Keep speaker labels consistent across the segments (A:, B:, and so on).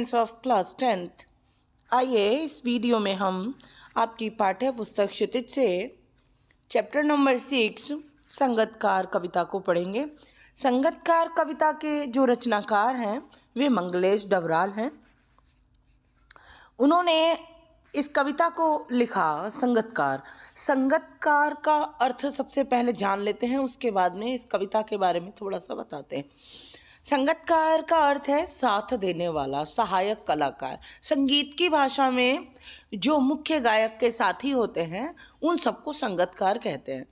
A: Students of class 10th, आइए इस video में हम आपकी पाठ्य पुस्तक क्षितिज से चैप्टर नंबर 6 संगतकार कविता को पढ़ेंगे। संगतकार कविता के जो रचनाकार हैं वे मंगलेश डबराल हैं। उन्होंने इस कविता को लिखा। संगतकार का अर्थ सबसे पहले जान लेते हैं, उसके बाद में इस कविता के बारे में थोड़ा सा बताते हैं। संगतकार का अर्थ है साथ देने वाला, सहायक कलाकार। संगीत की भाषा में जो मुख्य गायक के साथी होते हैं उन सबको संगतकार कहते हैं।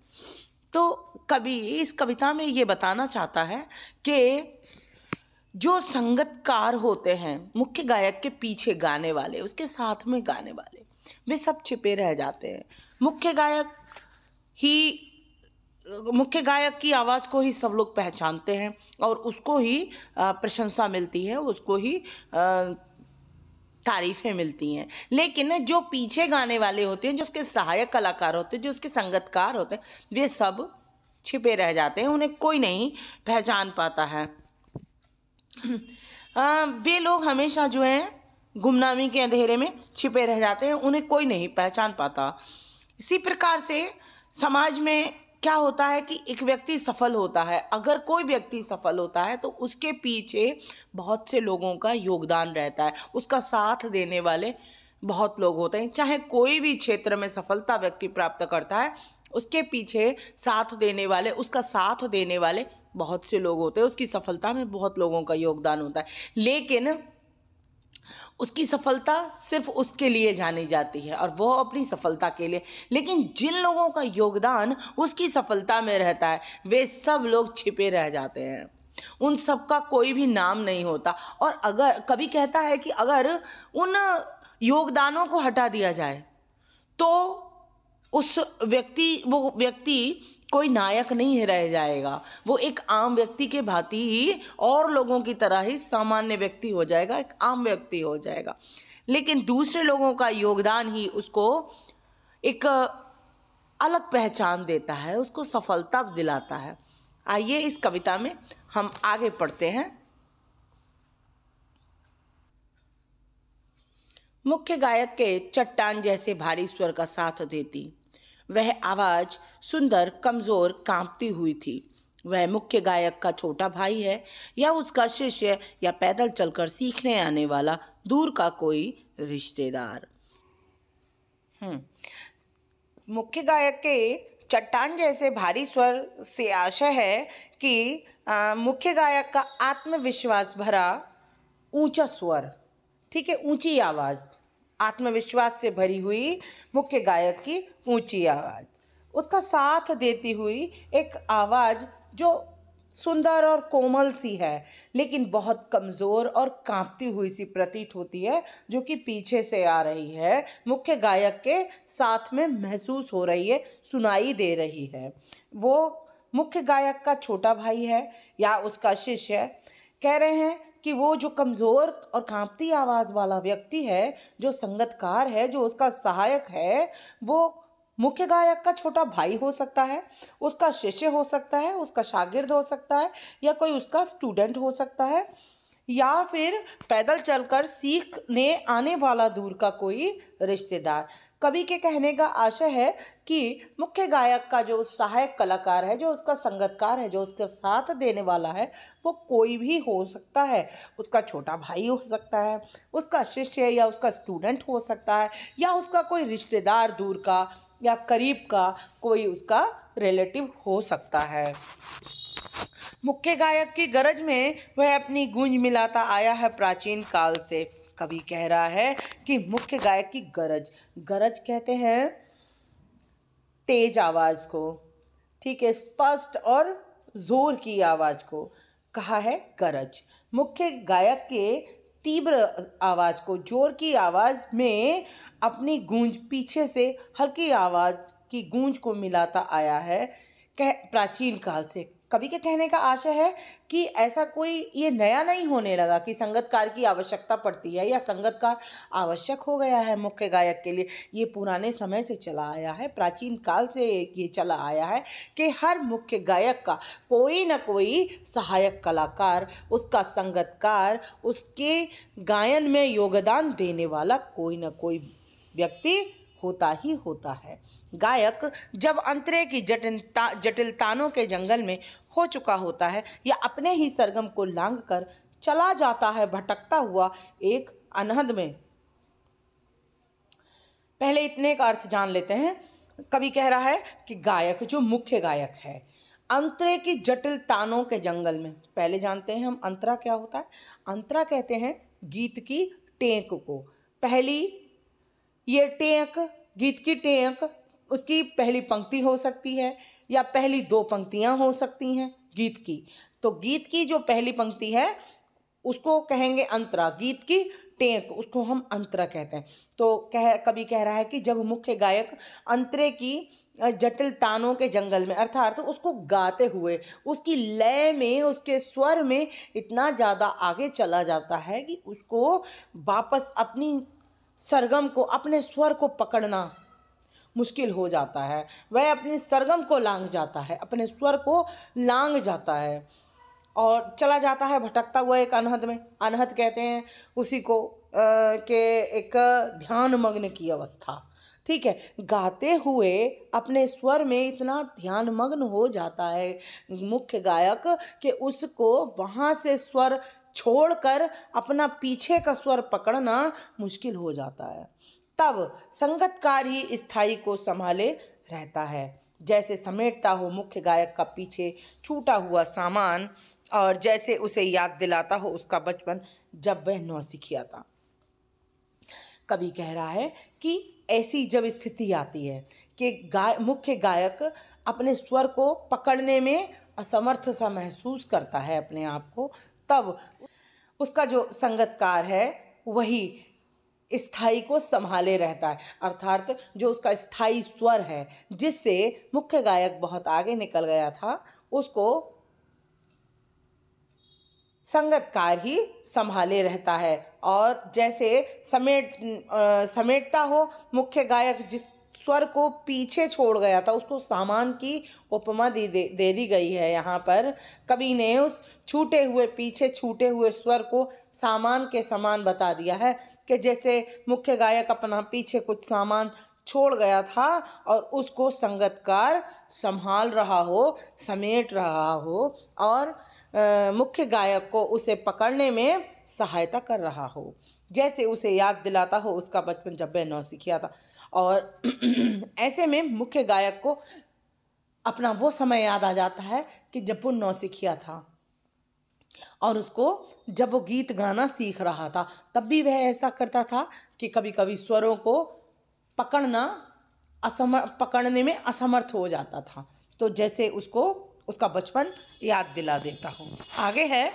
A: तो कवि इस कविता में ये बताना चाहता है कि जो संगतकार होते हैं, मुख्य गायक के पीछे गाने वाले, उसके साथ में गाने वाले, वे सब छिपे रह जाते हैं। मुख्य गायक की आवाज़ को ही सब लोग पहचानते हैं और उसको ही प्रशंसा मिलती है, उसको ही तारीफ़ें मिलती हैं। लेकिन जो पीछे गाने वाले होते हैं, जो उसके सहायक कलाकार होते हैं, जो उसके संगतकार होते हैं, वे सब छिपे रह जाते हैं, उन्हें कोई नहीं पहचान पाता है। वे लोग हमेशा जो है गुमनामी के अंधेरे में छिपे रह जाते हैं, उन्हें कोई नहीं पहचान पाता। इसी प्रकार से समाज में क्या होता है कि एक व्यक्ति सफल होता है, अगर कोई व्यक्ति सफल होता है तो उसके पीछे बहुत से लोगों का योगदान रहता है, उसका साथ देने वाले बहुत लोग होते हैं। चाहे कोई भी क्षेत्र में सफलता व्यक्ति प्राप्त करता है, उसके पीछे साथ देने वाले, उसका साथ देने वाले बहुत से लोग होते हैं, उसकी सफलता में बहुत लोगों का योगदान होता है। लेकिन उसकी सफलता सिर्फ उसके लिए जानी जाती है और वो अपनी सफलता के लिए। लेकिन जिन लोगों का योगदान उसकी सफलता में रहता है, वे सब लोग छिपे रह जाते हैं, उन सब का कोई भी नाम नहीं होता। और अगर कभी कहता है कि अगर उन योगदानों को हटा दिया जाए तो वो व्यक्ति कोई नायक नहीं रह जाएगा, वो एक आम व्यक्ति के भांति ही और लोगों की तरह ही सामान्य व्यक्ति हो जाएगा, एक आम व्यक्ति हो जाएगा। लेकिन दूसरे लोगों का योगदान ही उसको एक अलग पहचान देता है, उसको सफलता दिलाता है। आइए इस कविता में हम आगे पढ़ते हैं। मुख्य गायक के चट्टान जैसे भारी स्वर का साथ देती वह आवाज़ सुंदर, कमज़ोर, कांपती हुई थी। वह मुख्य गायक का छोटा भाई है या उसका शिष्य या पैदल चलकर सीखने आने वाला दूर का कोई रिश्तेदार। मुख्य गायक के चट्टान जैसे भारी स्वर से आशय है कि मुख्य गायक का आत्मविश्वास भरा ऊंचा स्वर, ठीक है, ऊंची आवाज़, आत्मविश्वास से भरी हुई मुख्य गायक की ऊंची आवाज़, उसका साथ देती हुई एक आवाज़ जो सुंदर और कोमल सी है लेकिन बहुत कमज़ोर और कांपती हुई सी प्रतीत होती है, जो कि पीछे से आ रही है, मुख्य गायक के साथ में महसूस हो रही है, सुनाई दे रही है। वो मुख्य गायक का छोटा भाई है या उसका शिष्य। कह रहे हैं कि वो जो कमज़ोर और कांपती आवाज़ वाला व्यक्ति है, जो संगतकार है, जो उसका सहायक है, वो मुख्य गायक का छोटा भाई हो सकता है, उसका शिष्य हो सकता है, उसका शागिर्द हो सकता है, या कोई उसका स्टूडेंट हो सकता है, या फिर पैदल चलकर सीखने आने वाला दूर का कोई रिश्तेदार। कवि के कहने का आशय है कि मुख्य गायक का जो सहायक कलाकार है, जो उसका संगतकार है, जो उसका साथ देने वाला है, वो कोई भी हो सकता है। उसका छोटा भाई हो सकता है, उसका शिष्य या उसका स्टूडेंट हो सकता है, या उसका कोई रिश्तेदार दूर का या करीब का कोई उसका रिलेटिव हो सकता है। मुख्य गायक की गरज में वह अपनी गूंज मिलाता आया है प्राचीन काल से। कवि कह रहा है कि मुख्य गायक की गरज कहते हैं तेज आवाज़ को, ठीक है, स्पष्ट और जोर की आवाज़ को कहा है गरज। मुख्य गायक के तीव्र आवाज़ को, जोर की आवाज़ में अपनी गूंज पीछे से हल्की आवाज़ की गूंज को मिलाता आया है प्राचीन काल से। कवि के कहने का आशय है कि ऐसा कोई ये नया नहीं होने लगा कि संगीतकार की आवश्यकता पड़ती है या संगीतकार आवश्यक हो गया है मुख्य गायक के लिए। ये पुराने समय से चला आया है, प्राचीन काल से ये चला आया है कि हर मुख्य गायक का कोई ना कोई सहायक कलाकार, उसका संगीतकार, उसके गायन में योगदान देने वाला कोई ना कोई व्यक्ति होता ही होता है। गायक जब अंतरे की जटिलताओं के जंगल में हो चुका होता है या अपने ही सरगम को लांघ कर चला जाता है भटकता हुआ एक अनहद में। पहले इतने का अर्थ जान लेते हैं। कवि कह रहा है कि गायक जो मुख्य गायक है अंतरे की जटिलताओं के जंगल में। पहले जानते हैं हम अंतरा क्या होता है। अंतरा कहते हैं गीत की टेक को। पहली ये टेक, गीत की टेक, उसकी पहली पंक्ति हो सकती है या पहली दो पंक्तियां हो सकती हैं गीत की। तो गीत की जो पहली पंक्ति है उसको कहेंगे अंतरा, गीत की टेक उसको हम अंतरा कहते हैं। तो कवि कह रहा है कि जब मुख्य गायक अंतरे की जटिलताओं के जंगल में अर्थात उसको गाते हुए उसकी लय में, उसके स्वर में इतना ज़्यादा आगे चला जाता है कि उसको वापस अपनी सरगम को, अपने स्वर को पकड़ना मुश्किल हो जाता है। वह अपने सरगम को लांघ जाता है, अपने स्वर को लांघ जाता है और चला जाता है भटकता हुआ एक अनहद में। अनहद कहते हैं उसी को के एक ध्यान मग्न की अवस्था। ठीक है, गाते हुए अपने स्वर में इतना ध्यान मग्न हो जाता है मुख्य गायक कि उसको वहाँ से स्वर छोड़कर अपना पीछे का स्वर पकड़ना मुश्किल हो जाता है। तब संगीतकार ही स्थाई को संभाले रहता है, जैसे समेटता हो मुख्य गायक का पीछे छूटा हुआ सामान और जैसे उसे याद दिलाता हो उसका बचपन जब वह नौसिखिया था। कवि कह रहा है कि ऐसी जब स्थिति आती है कि मुख्य गायक अपने स्वर को पकड़ने में असमर्थ सा महसूस करता है अपने आप को, तब उसका जो संगीतकार है वही स्थाई को संभाले रहता है। अर्थात जो उसका स्थाई स्वर है जिससे मुख्य गायक बहुत आगे निकल गया था उसको संगीतकार ही संभाले रहता है। और जैसे समेटता हो मुख्य गायक जिस स्वर को पीछे छोड़ गया था उसको सामान की उपमा दे दी गई है। यहाँ पर कवि ने उस पीछे छूटे हुए स्वर को सामान के समान बता दिया है कि जैसे मुख्य गायक अपना पीछे कुछ सामान छोड़ गया था और उसको संगीतकार संभाल रहा हो, समेट रहा हो और मुख्य गायक को उसे पकड़ने में सहायता कर रहा हो, जैसे उसे याद दिलाता हो उसका बचपन जब वह नौसिखिया था। और ऐसे में मुख्य गायक को अपना वो समय याद आ जाता है कि जब वो नौसिखिया था और उसको जब वो गीत गाना सीख रहा था तब भी वह ऐसा करता था कि कभी कभी स्वरों को पकड़ने में असमर्थ हो जाता था। तो जैसे उसको उसका बचपन याद दिला देता हूँ। आगे है,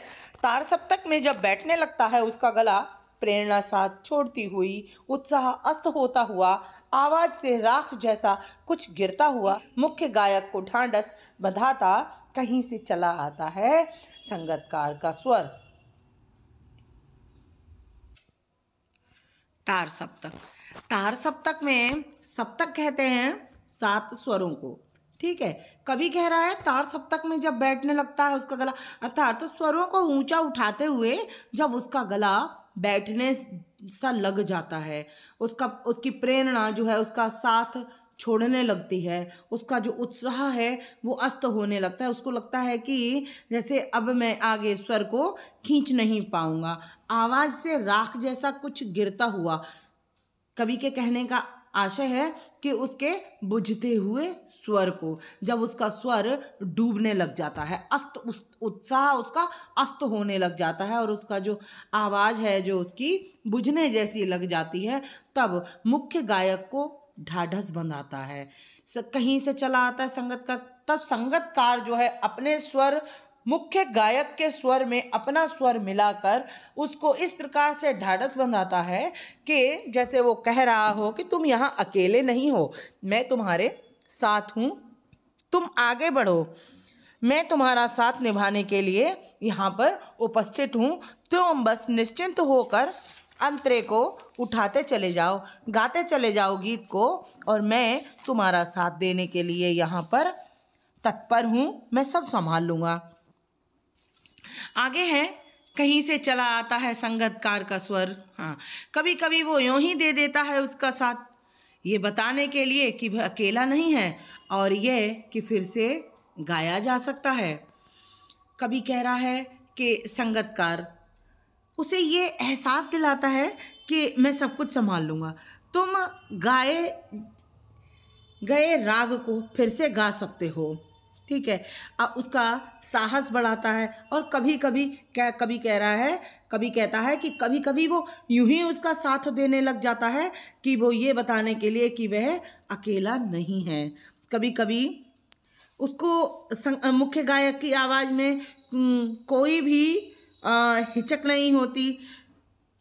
A: तार सप्तक में जब बैठने लगता है उसका गला प्रेरणा साथ छोड़ती हुई, उत्साह अस्त होता हुआ, आवाज से राख जैसा कुछ गिरता हुआ मुख्य गायक को ढांढस बंधाता कहीं से चला आता है संगीतकार का स्वर। तार सप्तक, तार सप्तक में सप्तक कहते हैं 7 स्वरों को। ठीक है, कवि कह रहा है तार सप्तक में जब बैठने लगता है उसका गला, अर्थात तो स्वरों को ऊंचा उठाते हुए जब उसका गला बैठने सा लग जाता है, उसकी प्रेरणा जो है उसका साथ छोड़ने लगती है, उसका जो उत्साह है वो अस्त होने लगता है। उसको लगता है कि जैसे अब मैं आगे स्वर को खींच नहीं पाऊंगा, आवाज से राख जैसा कुछ गिरता हुआ। कवि के कहने का आशय है कि उसके बुझते हुए स्वर को जब उसका स्वर डूबने लग जाता है, उत्साह उसका अस्त होने लग जाता है और उसका जो आवाज़ है जो उसकी बुझने जैसी लग जाती है, तब मुख्य गायक को ढाढ़स बंधाता है, कहीं से चला आता है संगीतकार। तब संगीतकार जो है अपने स्वर, मुख्य गायक के स्वर में अपना स्वर मिलाकर उसको इस प्रकार से ढाढ़स बंधाता है कि जैसे वो कह रहा हो कि तुम यहाँ अकेले नहीं हो, मैं तुम्हारे साथ हूँ, तुम आगे बढ़ो, मैं तुम्हारा साथ निभाने के लिए यहाँ पर उपस्थित हूँ। तुम बस निश्चिंत होकर अंतरे को उठाते चले जाओ, गाते चले जाओ गीत को, और मैं तुम्हारा साथ देने के लिए यहाँ पर तत्पर हूँ। मैं सब संभाल लूँगा। आगे है, कहीं से चला आता है संगतकार का स्वर। हाँ, कभी कभी वो यूं ही दे देता है उसका साथ, ये बताने के लिए कि वह अकेला नहीं है और यह कि फिर से गाया जा सकता है। कभी कह रहा है कि संगतकार उसे ये एहसास दिलाता है कि मैं सब कुछ संभाल लूँगा, तुम गाए गए राग को फिर से गा सकते हो। ठीक है, उसका साहस बढ़ाता है। और कभी कहता है कि कभी कभी वो यूं ही उसका साथ देने लग जाता है कि वो ये बताने के लिए कि वह अकेला नहीं है। कभी कभी उसको मुख्य गायक की आवाज़ में कोई भी हिचक नहीं होती,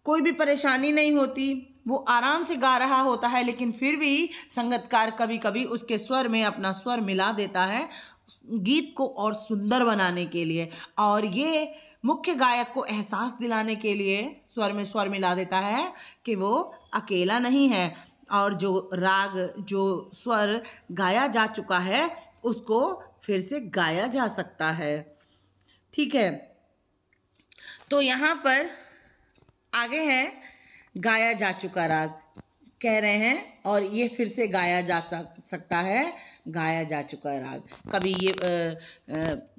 A: कोई भी परेशानी नहीं होती, वो आराम से गा रहा होता है, लेकिन फिर भी संगतकार कभी कभी उसके स्वर में अपना स्वर मिला देता है गीत को और सुंदर बनाने के लिए। और ये मुख्य गायक को एहसास दिलाने के लिए स्वर में स्वर मिला देता है कि वो अकेला नहीं है, और जो राग, जो स्वर गाया जा चुका है उसको फिर से गाया जा सकता है। ठीक है, तो यहाँ पर आगे है गाया जा चुका राग कह रहे हैं, और ये फिर से गाया जा सकता है गाया जा चुका राग। कभी ये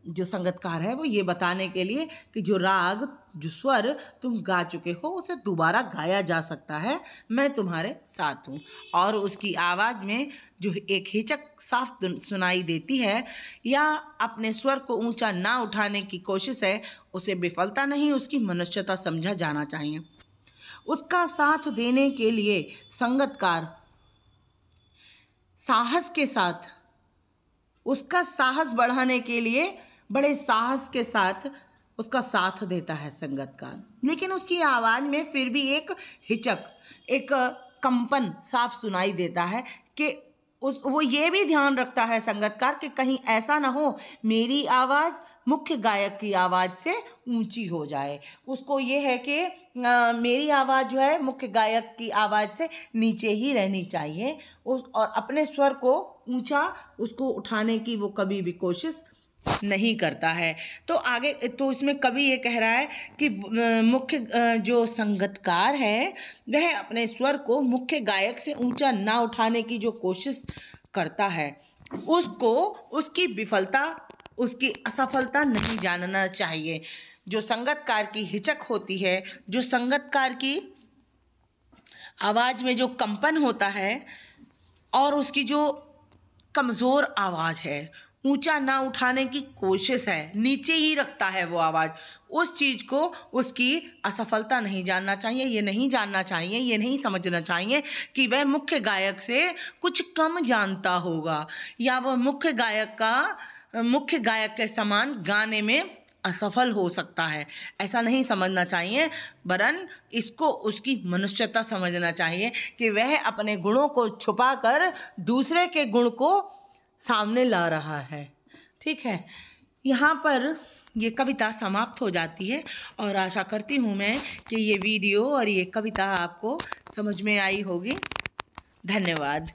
A: जो संगतकार है वो ये बताने के लिए कि जो राग, जो स्वर तुम गा चुके हो उसे दोबारा गाया जा सकता है, मैं तुम्हारे साथ हूँ। और उसकी आवाज़ में जो एक हिचक साफ सुनाई देती है या अपने स्वर को ऊंचा ना उठाने की कोशिश है, उसे विफलता नहीं, उसकी मनुष्यता समझा जाना चाहिए। उसका साथ देने के लिए संगतकार साहस के साथ, उसका साहस बढ़ाने के लिए बड़े साहस के साथ उसका साथ देता है संगतकार, लेकिन उसकी आवाज़ में फिर भी एक हिचक, एक कंपन साफ सुनाई देता है कि वो ये भी ध्यान रखता है संगतकार कि कहीं ऐसा ना हो मेरी आवाज़ मुख्य गायक की आवाज़ से ऊंची हो जाए। उसको ये है कि मेरी आवाज़ जो है मुख्य गायक की आवाज़ से नीचे ही रहनी चाहिए, और अपने स्वर को ऊंचा उसको उठाने की वो कभी भी कोशिश नहीं करता है। तो आगे तो इसमें कवि ये कह रहा है कि मुख्य जो संगतकार है वह अपने स्वर को मुख्य गायक से ऊंचा ना उठाने की जो कोशिश करता है, उसको उसकी विफलता, उसकी असफलता नहीं जानना चाहिए। जो संगतकार की हिचक होती है, जो संगतकार की आवाज़ में जो कंपन होता है और उसकी जो कमज़ोर आवाज़ है, ऊंचा ना उठाने की कोशिश है, नीचे ही रखता है वो आवाज़, उस चीज़ को उसकी असफलता नहीं जानना चाहिए। ये नहीं जानना चाहिए, ये नहीं समझना चाहिए कि वह मुख्य गायक से कुछ कम जानता होगा या वह मुख्य गायक के समान गाने में असफल हो सकता है। ऐसा नहीं समझना चाहिए, वरन इसको उसकी मनुष्यता समझना चाहिए कि वह अपने गुणों को छुपाकर दूसरे के गुण को सामने ला रहा है। ठीक है, यहाँ पर ये कविता समाप्त हो जाती है और आशा करती हूँ मैं कि ये वीडियो और ये कविता आपको समझ में आई होगी। धन्यवाद।